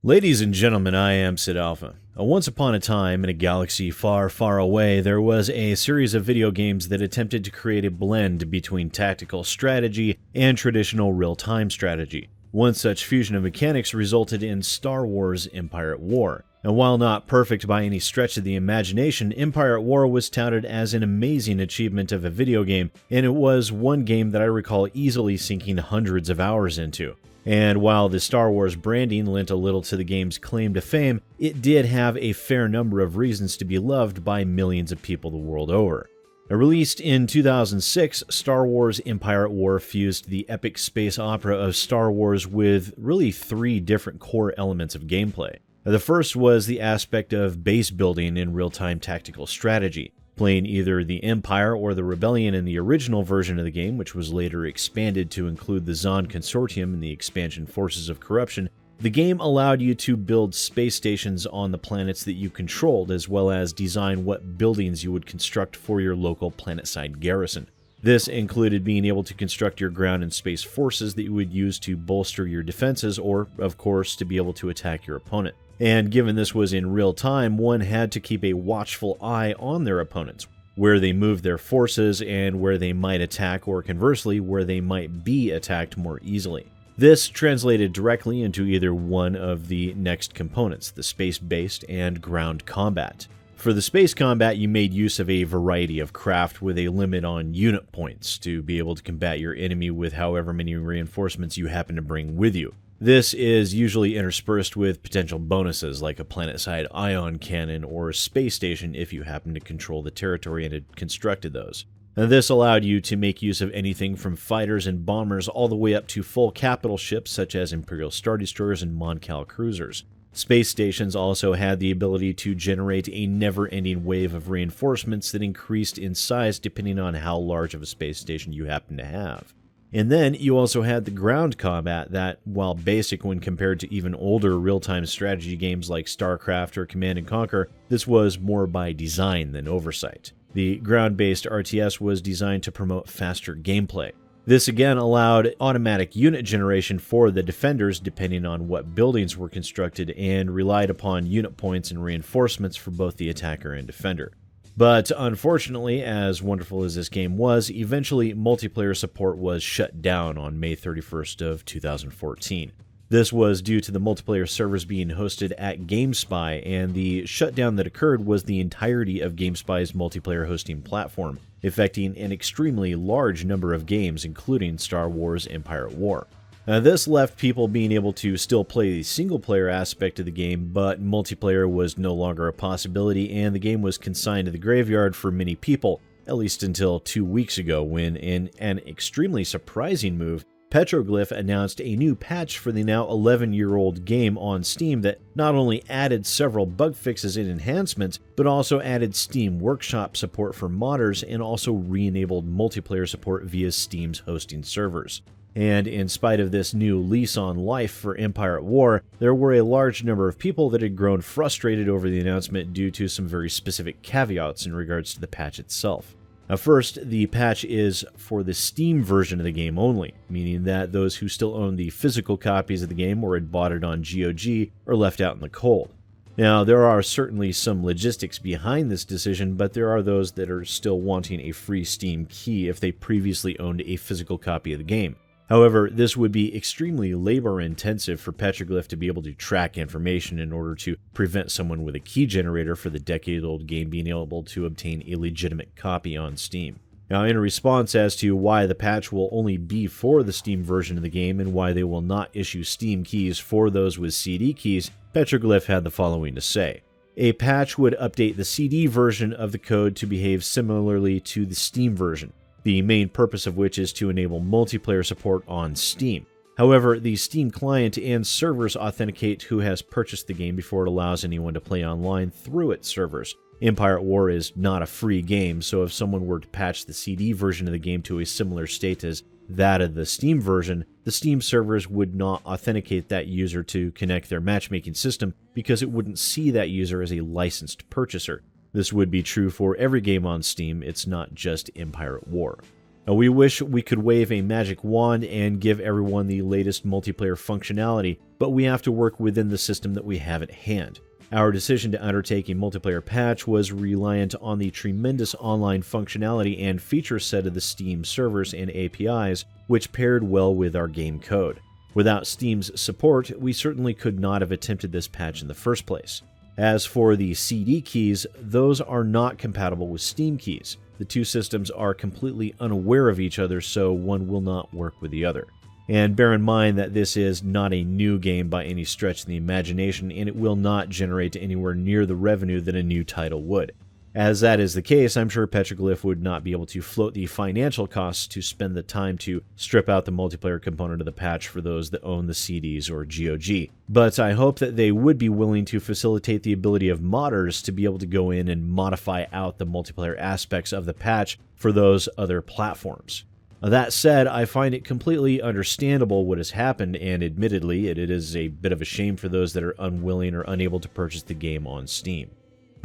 Ladies and gentlemen, I am SidAlpha. Once upon a time, in a galaxy far, far away, there was a series of video games that attempted to create a blend between tactical strategy and traditional real-time strategy. One such fusion of mechanics resulted in Star Wars Empire at War. And while not perfect by any stretch of the imagination, Empire at War was touted as an amazing achievement of a video game, and it was one game that I recall easily sinking hundreds of hours into. And while the Star Wars branding lent a little to the game's claim to fame, it did have a fair number of reasons to be loved by millions of people the world over. Released in 2006, Star Wars Empire at War fused the epic space opera of Star Wars with really three different core elements of gameplay. The first was the aspect of base building in real-time tactical strategy. Playing either the Empire or the Rebellion in the original version of the game, which was later expanded to include the Zon Consortium and the expansion Forces of Corruption, the game allowed you to build space stations on the planets that you controlled, as well as design what buildings you would construct for your local planet-side garrison. This included being able to construct your ground and space forces that you would use to bolster your defenses or, of course, to be able to attack your opponent. And given this was in real time, one had to keep a watchful eye on their opponents, where they moved their forces and where they might attack, or conversely, where they might be attacked more easily. This translated directly into either one of the next components, the space-based and ground combat. For the space combat, you made use of a variety of craft with a limit on unit points to be able to combat your enemy with however many reinforcements you happen to bring with you. This is usually interspersed with potential bonuses like a planet-side ion cannon or a space station if you happen to control the territory and had constructed those. Now, this allowed you to make use of anything from fighters and bombers all the way up to full capital ships such as Imperial Star Destroyers and Mon Cal cruisers. Space stations also had the ability to generate a never-ending wave of reinforcements that increased in size depending on how large of a space station you happen to have. And then you also had the ground combat that, while basic when compared to even older real-time strategy games like StarCraft or Command & Conquer, this was more by design than oversight. The ground-based RTS was designed to promote faster gameplay. This again allowed automatic unit generation for the defenders depending on what buildings were constructed and relied upon unit points and reinforcements for both the attacker and defender. But unfortunately, as wonderful as this game was, eventually multiplayer support was shut down on May 31st of 2014. This was due to the multiplayer servers being hosted at GameSpy, and the shutdown that occurred was the entirety of GameSpy's multiplayer hosting platform, affecting an extremely large number of games, including Star Wars Empire at War. This left people being able to still play the single-player aspect of the game, but multiplayer was no longer a possibility, and the game was consigned to the graveyard for many people, at least until 2 weeks ago when, in an extremely surprising move, Petroglyph announced a new patch for the now 11-year-old game on Steam that not only added several bug fixes and enhancements, but also added Steam Workshop support for modders and also re-enabled multiplayer support via Steam's hosting servers. And in spite of this new lease on life for Empire at War, there were a large number of people that had grown frustrated over the announcement due to some very specific caveats in regards to the patch itself. Now first, the patch is for the Steam version of the game only, meaning that those who still own the physical copies of the game or had bought it on GOG are left out in the cold. Now, there are certainly some logistics behind this decision, but there are those that are still wanting a free Steam key if they previously owned a physical copy of the game. However, this would be extremely labor-intensive for Petroglyph to be able to track information in order to prevent someone with a key generator for the decade-old game being able to obtain a legitimate copy on Steam. Now, in response as to why the patch will only be for the Steam version of the game and why they will not issue Steam keys for those with CD keys, Petroglyph had the following to say. A patch would update the CD version of the code to behave similarly to the Steam version, the main purpose of which is to enable multiplayer support on Steam. However, the Steam client and servers authenticate who has purchased the game before it allows anyone to play online through its servers. Empire at War is not a free game, so if someone were to patch the CD version of the game to a similar state as that of the Steam version, the Steam servers would not authenticate that user to connect their matchmaking system because it wouldn't see that user as a licensed purchaser. This would be true for every game on Steam, it's not just Empire at War. Now, we wish we could wave a magic wand and give everyone the latest multiplayer functionality, but we have to work within the system that we have at hand. Our decision to undertake a multiplayer patch was reliant on the tremendous online functionality and feature set of the Steam servers and APIs, which paired well with our game code. Without Steam's support, we certainly could not have attempted this patch in the first place. As for the CD keys, those are not compatible with Steam keys. The two systems are completely unaware of each other, so one will not work with the other. And bear in mind that this is not a new game by any stretch of the imagination, and it will not generate anywhere near the revenue that a new title would. As that is the case, I'm sure Petroglyph would not be able to float the financial costs to spend the time to strip out the multiplayer component of the patch for those that own the CDs or GOG. But I hope that they would be willing to facilitate the ability of modders to be able to go in and modify out the multiplayer aspects of the patch for those other platforms. That said, I find it completely understandable what has happened, and admittedly, it is a bit of a shame for those that are unwilling or unable to purchase the game on Steam.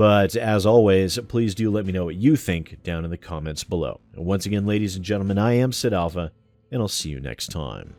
But as always, please do let me know what you think down in the comments below. And once again, ladies and gentlemen, I am SidAlpha, and I'll see you next time.